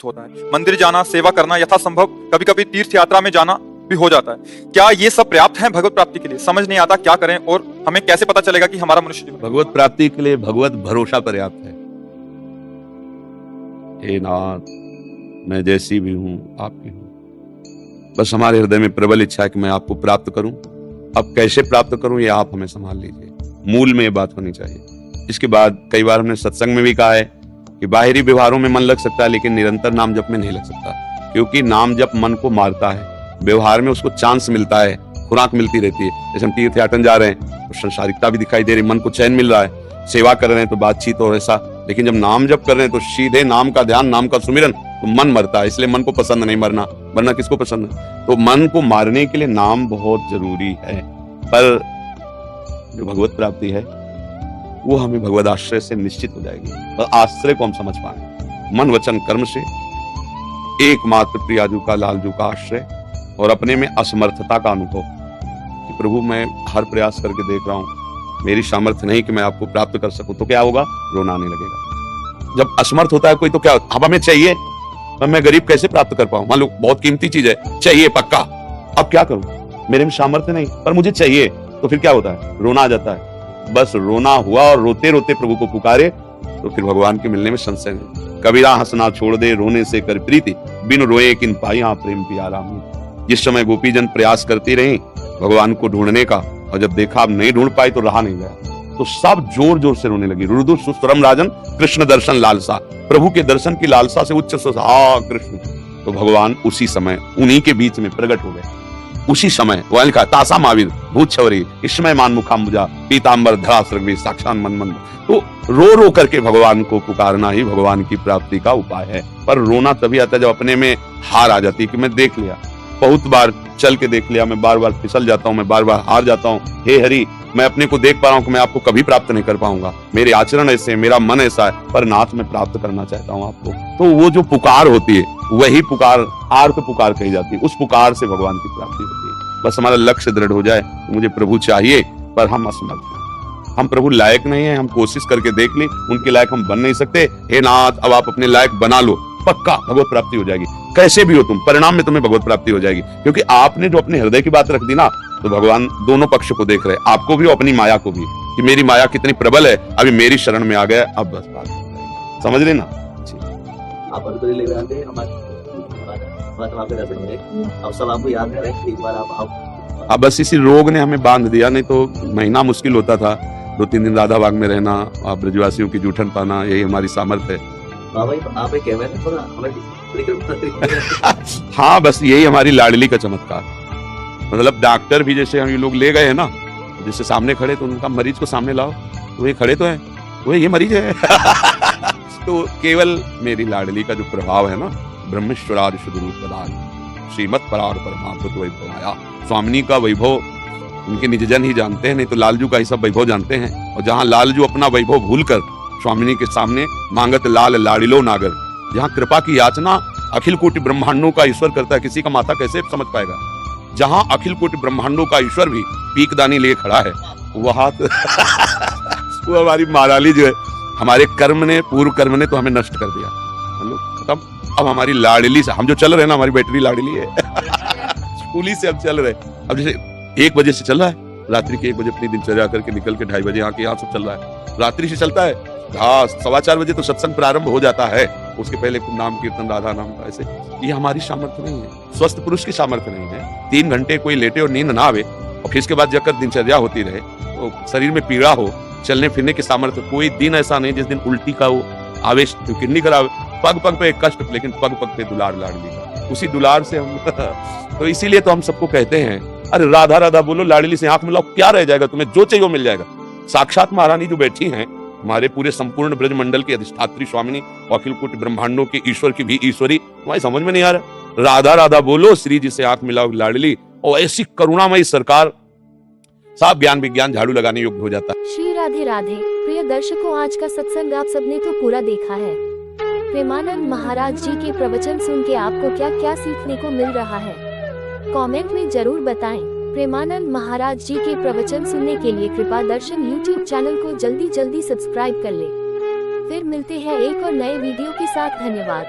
होता है। मंदिर जाना, सेवा करना, यथासंभव कभी कभी तीर्थ यात्रा में जाना भी हो जाता है। क्या ये सब पर्याप्त है भगवत प्राप्ति के लिए? समझ नहीं आता क्या करें, और हमें कैसे पता चलेगा कि हमारा मनुष्य जीवन भगवत प्राप्ति के लिए भगवत भरोसा पर्याप्त है। हे नाथ, मैं जैसी भी हूं आपकी हूं। बस हमारे हृदय में प्रबल इच्छा है कि मैं आपको प्राप्त करूं। अब कैसे प्राप्त करूं ये आप हमें संभाल लीजिए। मूल में ये बात होनी चाहिए। इसके बाद कई बार हमने सत्संग में भी कहा है कि बाहरी व्यवहारों में मन लग सकता है, लेकिन निरंतर नाम जप में नहीं लग सकता, क्योंकि नाम जप मन को मारता है। व्यवहार में उसको चांस मिलता है, खुराक मिलती रहती है। जैसे हम तीर्थ याटन जा रहे हैं तो संसारिकता भी दिखाई दे रही, मन को चैन मिल रहा है। सेवा कर रहे हैं तो बातचीत और ऐसा, लेकिन जब नाम जप कर रहे हैं तो सीधे नाम का ध्यान, नाम का सुमिरन, तो मन मरता है। इसलिए मन को पसंद नहीं मरना, वरना किसको पसंद है? तो मन को मारने के लिए नाम बहुत जरूरी है। पर जो भगवत प्राप्ति है वो हमें भगवत आश्रय से निश्चित हो जाएगी। और आश्रय को हम समझ पाए मन वचन कर्म से, एकमात्र प्रियाजू का, लालजू का आश्रय, और अपने में असमर्थता का अनुभव कि प्रभु मैं हर प्रयास करके देख रहा हूं, मेरी सामर्थ्य नहीं कि मैं आपको प्राप्त कर सकूं। तो क्या होगा? रोना आने लगेगा। जब असमर्थ होता है कोई तो क्या होता है? अब हमें चाहिए, तो मैं गरीब कैसे प्राप्त कर पाऊं? मान लो बहुत कीमती चीज है, चाहिए पक्का, अब क्या करूं? मेरे में सामर्थ्य नहीं, पर मुझे चाहिए। तो फिर क्या होता है? रोना आ जाता है। बस रोना हुआ और रोते रोते प्रभु को पुकारे तो फिर भगवान के मिलने में संशय नहीं। कबीरा हंसना छोड़ दे, रोने से कर प्रीति, बिन रोए किन पाया प्रेम पियारा में। जिस समय गोपीजन प्रयास करती रही भगवान को ढूंढने का, और जब देखा अब नहीं ढूंढ पाई तो रहा नहीं गया, तो सब जोर जोर से रोने लगी। रुदु सुस्तरम राजन कृष्ण दर्शन लालसा, प्रभु के दर्शन की लालसा से उच्च स्वर कृष्ण। तो भगवान उसी समय उन्हीं के बीच में प्रकट हो गए। उसी समय वो लिखा तासा महावीर भूत छवरी इसमय मान मुखाम्बुजा पीतांबर धरा सर्वे साक्षात मन मन। तो रो रो करके भगवान को पुकारना ही भगवान की प्राप्ति का उपाय है। पर रोना तभी आता है जब अपने में हार आ जाती है कि मैं देख लिया, बहुत बार चल के देख लिया, मैं बार बार फिसल जाता हूँ, मैं बार बार हार जाता हूँ। हे हरि, मैं अपने को देख पा रहा हूँ कि मैं आपको कभी प्राप्त नहीं कर पाऊंगा, मेरे आचरण ऐसे, मेरा मन ऐसा है, पर नाथ मैं प्राप्त करना चाहता हूँ आपको। तो वो जो पुकार होती है वही पुकार आर्त पुकार कही जाती है। उस पुकार से भगवान की प्राप्ति होती है। बस हमारा लक्ष्य दृढ़ हो जाए, मुझे प्रभु चाहिए पर हम असमर्थ हैं, हम प्रभु लायक नहीं है। हम कोशिश करके देख ली, उनके लायक हम बन नहीं सकते। हे नाथ, अब आप अपने लायक बना लो, पक्का भगवत प्राप्ति हो जाएगी। कैसे भी हो तुम, परिणाम में तुम्हें भगवत प्राप्ति हो जाएगी, क्योंकि आपने जो अपने हृदय की बात रख दी ना, तो भगवान दोनों पक्ष को देख रहे, आपको भी, अपनी माया को भी, कि मेरी माया कितनी प्रबल है, अभी मेरी शरण में आ गया, अब बस बात हो जाएगी। समझ रहे ना? अब सब आपको याद करें, एक बार आप अब बस इसी रोग ने हमें बांध दिया, नहीं तो महीना मुश्किल होता था, 2-3 दिन राधा बाग में रहना, आप ब्रजवासियों की जूठन पाना, यही हमारी सामर्थ्य है। हाँ, बस यही हमारी लाडली का चमत्कार। मतलब डॉक्टर भी, जैसे हम ये लोग ले गए हैं ना, जैसे सामने खड़े तो उनका मरीज को सामने लाओ, तो ये खड़े तो है, वो ये मरीज है। तो केवल मेरी लाडली का जो प्रभाव है ना, ब्रह्मेश्वरादि शुद्धरूप पदार्थ श्रीमत परार परमात्म वैभव आया। स्वामिनी का वैभव उनके निज जन ही जानते हैं, नहीं तो लालजू का ही सब वैभव जानते हैं। और जहाँ लालजू अपना वैभव भूलकर स्वामिनी के सामने मांगत लाल लाडिलो नागर, जहाँ कृपा की याचना अखिल कोटि ब्रह्मांडों का ईश्वर करता है, किसी का माता कैसे समझ पाएगा? जहाँ अखिल कोटि ब्रह्मांडों का ईश्वर भी पीकदानी लिए खड़ा है, वहां वो हमारी महाराली जो है, हमारे कर्म ने, पूर्व कर्म ने तो हमें नष्ट कर दिया। खत्म। अब हमारी लाडली से हम जो चल रहे हैं ना, हमारी बैटरी लाडली है। स्कूली से अब चल रहे, अब जैसे 1 बजे से चल रहा है, रात्रि के 1 बजे अपनी दिनचर्या करके निकल के 2:30 बजे यहाँ के यहाँ सब चल रहा है, रात्रि से चलता है। हाँ, 4:15 बजे तो सत्संग प्रारंभ हो जाता है, उसके पहले नाम कीर्तन, राधा नाम का। ऐसे ये हमारी सामर्थ्य नहीं है, स्वस्थ पुरुष की सामर्थ्य नहीं है। 3 घंटे कोई लेटे और नींद ना आवे, और फिर इसके बाद जाकर दिनचर्या होती रहे, तो शरीर में पीड़ा हो, चलने फिरने की सामर्थ्य, कोई दिन ऐसा नहीं जिस दिन उल्टी का हो, आवेश, किडनी खराब, पग पग पे एक कष्ट, लेकिन पग पग पे दुलार लाडली का, उसी दुलार से हम तो इसीलिए तो हम सबको कहते हैं, अरे राधा राधा बोलो, लाडली से आंख मिलाओ, क्या रह जाएगा तुम्हें? जो चाहिए वो मिल जाएगा। साक्षात महारानी जो बैठी हैं, हमारे पूरे संपूर्ण ब्रज मंडल की अधिष्ठात्री स्वामिनी, अखिल कोटि ब्रह्मांडों के ईश्वर की भी ईश्वरी, तुम्हारी समझ में नहीं आ रहा? राधा राधा बोलो, श्री जी से आंख मिलाओ लाडली, और ऐसी करुणामयी सरकार, साफ ज्ञान विज्ञान झाड़ू लगाने योग्य हो जाता है। श्री राधे राधे। प्रिय दर्शकों, आज का सत्संग आप सबने तो पूरा देखा है। प्रेमानंद महाराज जी के प्रवचन सुन के आपको क्या क्या सीखने को मिल रहा है, कमेंट में जरूर बताएं। प्रेमानंद महाराज जी के प्रवचन सुनने के लिए कृपा दर्शन YouTube चैनल को जल्दी सब्सक्राइब कर ले। फिर मिलते हैं एक और नए वीडियो के साथ। धन्यवाद।